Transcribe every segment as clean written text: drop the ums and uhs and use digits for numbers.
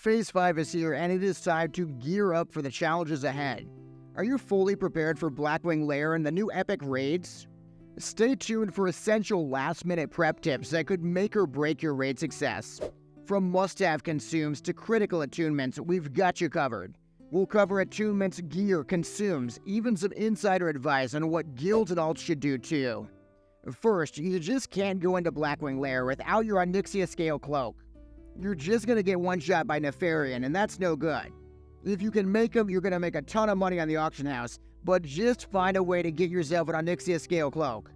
Phase 5 is here, and it is time to gear up for the challenges ahead. Are you fully prepared for Blackwing Lair and the new epic raids? Stay tuned for essential last-minute prep tips that could make or break your raid success. From must-have consumes to critical attunements, we've got you covered. We'll cover attunements, gear, consumes, even some insider advice on what guilds and alts should do too. First, you just can't go into Blackwing Lair without your Onyxia Scale Cloak. You're just gonna get one-shot by Nefarian, and that's no good. If you can make them, you're gonna make a ton of money on the auction house, but just find a way to get yourself an Onyxia Scale Cloak.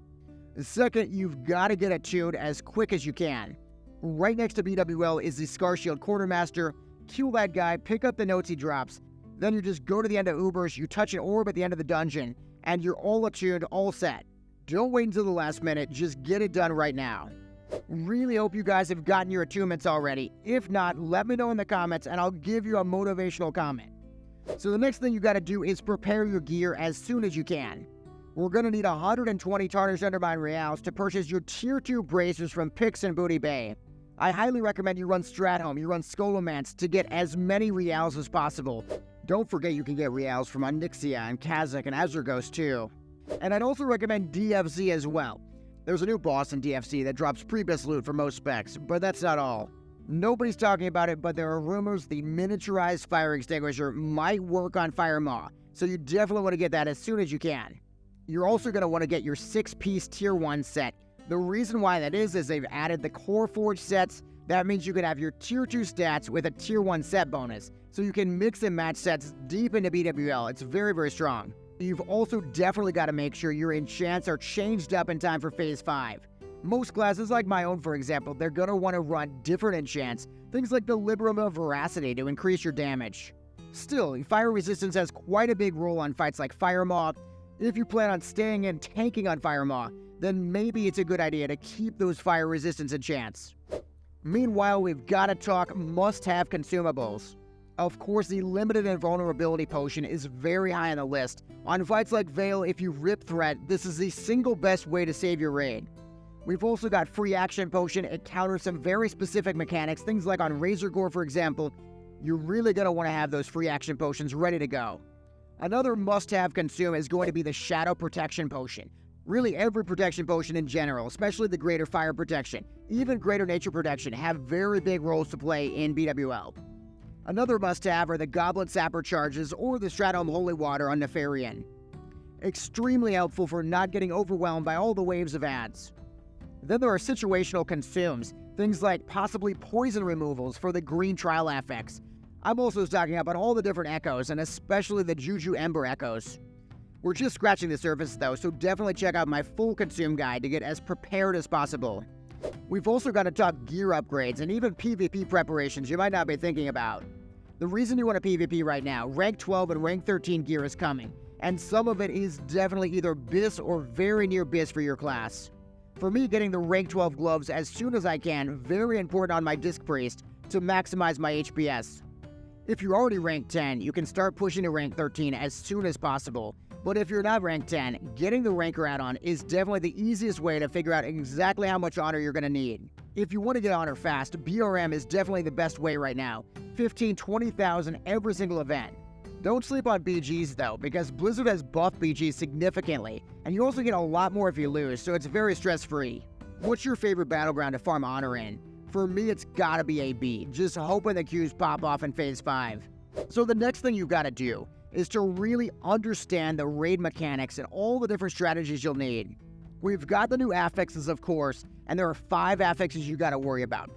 Second, you've gotta get attuned as quick as you can. Right next to BWL is the Scar Shield Quartermaster. Kill that guy, pick up the notes he drops. Then you just go to the end of Ubers, you touch an orb at the end of the dungeon, and you're all attuned, all set. Don't wait until the last minute, just get it done right now. Really hope you guys have gotten your attunements already. If not, let me know in the comments and I'll give you a motivational comment. So the next thing you gotta do is prepare your gear as soon as you can. We're gonna need 120 Tarnished Undermine Reals to purchase your Tier 2 bracers from Pix and Booty Bay. I highly recommend you run Stratholme, you run Scholomance to get as many Reals as possible. Don't forget you can get Reals from Onyxia and Kazakh and Azurgos too. And I'd also recommend DFZ as well. There's a new boss in DFC that drops pre-bis loot for most specs, but that's not all. Nobody's talking about it, but there are rumors the miniaturized fire extinguisher might work on Fire Maw, so you definitely want to get that as soon as you can. You're also going to want to get your 6-piece Tier 1 set. The reason why that is they've added the Core Forge sets. That means you can have your Tier 2 stats with a Tier 1 set bonus, so you can mix and match sets deep into BWL. It's very, very strong. You've also definitely got to make sure your enchants are changed up in time for Phase 5. Most classes, like my own for example, they're going to want to run different enchants, things like the Liberum of Veracity to increase your damage. Still, fire resistance has quite a big role on fights like Fire Maw. If you plan on staying and tanking on Fire Maw, then maybe it's a good idea to keep those fire resistance enchants. Meanwhile, we've got to talk must-have consumables. Of course, the Limited Invulnerability Potion is very high on the list. On fights like Vale, if you rip Threat, this is the single best way to save your raid. We've also got Free Action Potion. It counters some very specific mechanics, things like on Razor Gore, for example. You're really going to want to have those Free Action Potions ready to go. Another must-have consume is going to be the Shadow Protection Potion. Really, every protection potion in general, especially the Greater Fire Protection, even Greater Nature Protection, have very big roles to play in BWL. Another must-have are the Goblin Sapper charges or the Stratholme Holy Water on Nefarian. Extremely helpful for not getting overwhelmed by all the waves of ads. Then there are situational consumes, things like possibly poison removals for the green trial affix. I'm also stocking up on all the different echoes and especially the Juju Ember echoes. We're just scratching the surface though, so definitely check out my full consume guide to get as prepared as possible. We've also got to talk gear upgrades and even PvP preparations you might not be thinking about. The reason you want a PvP right now, rank 12 and rank 13 gear is coming, and some of it is definitely either BIS or very near BIS for your class. For me, getting the rank 12 gloves as soon as I can, very important on my Disc Priest to maximize my HPS. If you're already rank 10, you can start pushing to rank 13 as soon as possible. But if you're not rank 10, getting the ranker add-on is definitely the easiest way to figure out exactly how much honor you're going to need. If you want to get honor fast, BRM is definitely the best way right now. 15, 20,000 every single event. Don't sleep on BGs though, because Blizzard has buffed BGs significantly, and you also get a lot more if you lose, so it's very stress-free. What's your favorite battleground to farm honor in? For me, it's gotta be AB, just hoping the queues pop off in Phase 5. So the next thing you've got to do is to really understand the raid mechanics and all the different strategies you'll need. We've got the new affixes, of course, and there are 5 affixes you gotta worry about.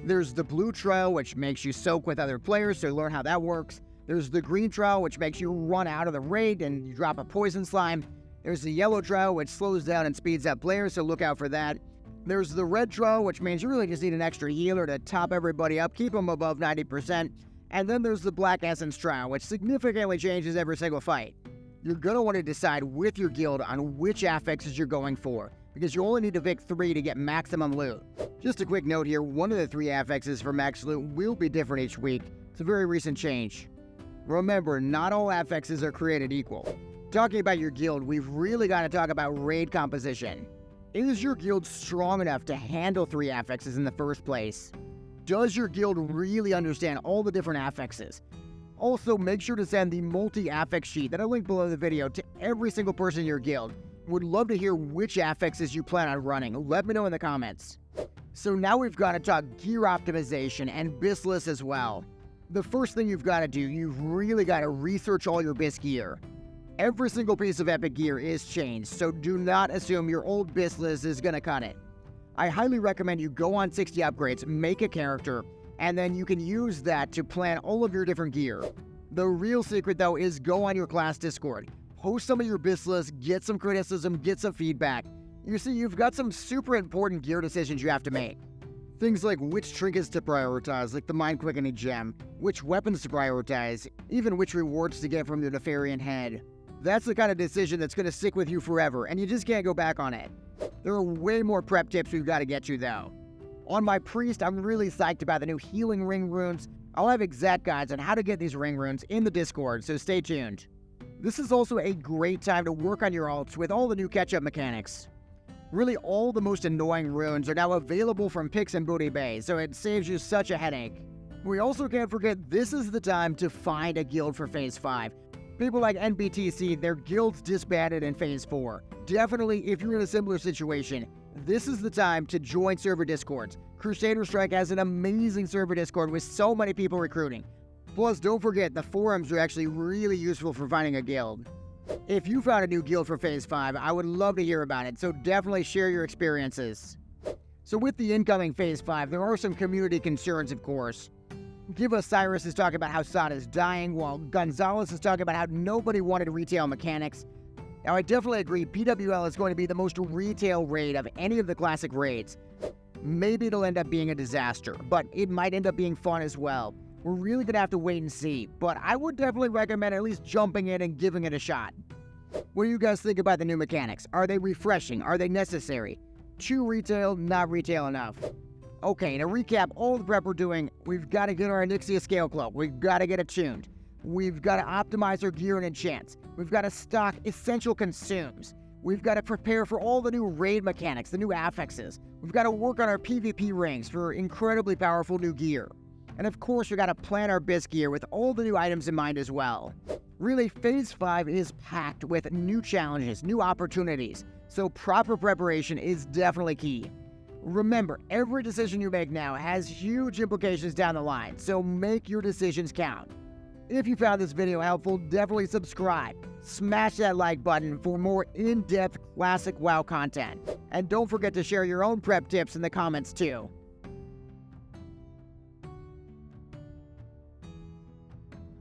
There's the blue trail, which makes you soak with other players, so learn how that works. There's the green trail, which makes you run out of the raid and you drop a poison slime. There's the yellow trail, which slows down and speeds up players, so look out for that. There's the red trail, which means you really just need an extra healer to top everybody up, keep them above 90%. And then there's the Black Essence trial, which significantly changes every single fight. You're going to want to decide with your guild on which affixes you're going for, because you only need to pick 3 to get maximum loot. Just a quick note here, one of the 3 affixes for max loot will be different each week. It's a very recent change. Remember, not all affixes are created equal. Talking about your guild, we've really got to talk about raid composition. Is your guild strong enough to handle 3 affixes in the first place? Does your guild really understand all the different affixes? Also, make sure to send the multi-affix sheet that I linked below the video to every single person in your guild. Would love to hear which affixes you plan on running. Let me know in the comments. So now we've got to talk gear optimization and BIS lists as well. The first thing you've got to do, you've really got to research all your BIS gear. Every single piece of epic gear is changed, so do not assume your old BIS list is going to cut it. I highly recommend you go on 60 upgrades, make a character, and then you can use that to plan all of your different gear. The real secret though is go on your class Discord. Post some of your BIS lists, get some criticism, get some feedback. You see, you've got some super important gear decisions you have to make. Things like which trinkets to prioritize, like the Mind Quickening Gem, which weapons to prioritize, even which rewards to get from the Nefarian Head. That's the kind of decision that's going to stick with you forever, and you just can't go back on it. There are way more prep tips we've got to get to though. On my Priest, I'm really psyched about the new healing ring runes. I'll have exact guides on how to get these ring runes in the Discord, so stay tuned. This is also a great time to work on your alts with all the new catch-up mechanics. Really, all the most annoying runes are now available from Pix and Booty Bay, so it saves you such a headache. We also can't forget this is the time to find a guild for Phase 5. People like NBTC, their guilds disbanded in Phase 4. Definitely, if you're in a similar situation, this is the time to join server discords. Crusader Strike has an amazing server discord with so many people recruiting. Plus, don't forget, the forums are actually really useful for finding a guild. If you found a new guild for Phase 5, I would love to hear about it, so definitely share your experiences. So with the incoming Phase 5, there are some community concerns, of course. Give Us Cyrus is talking about how SoD is dying, while Gonzalez is talking about how nobody wanted retail mechanics. Now, I definitely agree, PWL is going to be the most retail raid of any of the classic raids. Maybe it'll end up being a disaster, but it might end up being fun as well. We're really going to have to wait and see, but I would definitely recommend at least jumping in and giving it a shot. What do you guys think about the new mechanics? Are they refreshing? Are they necessary? Too retail, not retail enough. Okay, to recap all the prep we're doing, we've got to get our Onyxia Scale Cloak. We've got to get attuned. We've got to optimize our gear and enchants. We've got to stock essential consumes. We've got to prepare for all the new raid mechanics, the new affixes. We've got to work on our PvP rings for incredibly powerful new gear. And of course, we've got to plan our BIS gear with all the new items in mind as well. Really, Phase 5 is packed with new challenges, new opportunities, so proper preparation is definitely key. Remember, every decision you make now has huge implications down the line, so make your decisions count. If you found this video helpful, definitely subscribe. Smash that like button for more in-depth classic WoW content. And don't forget to share your own prep tips in the comments too.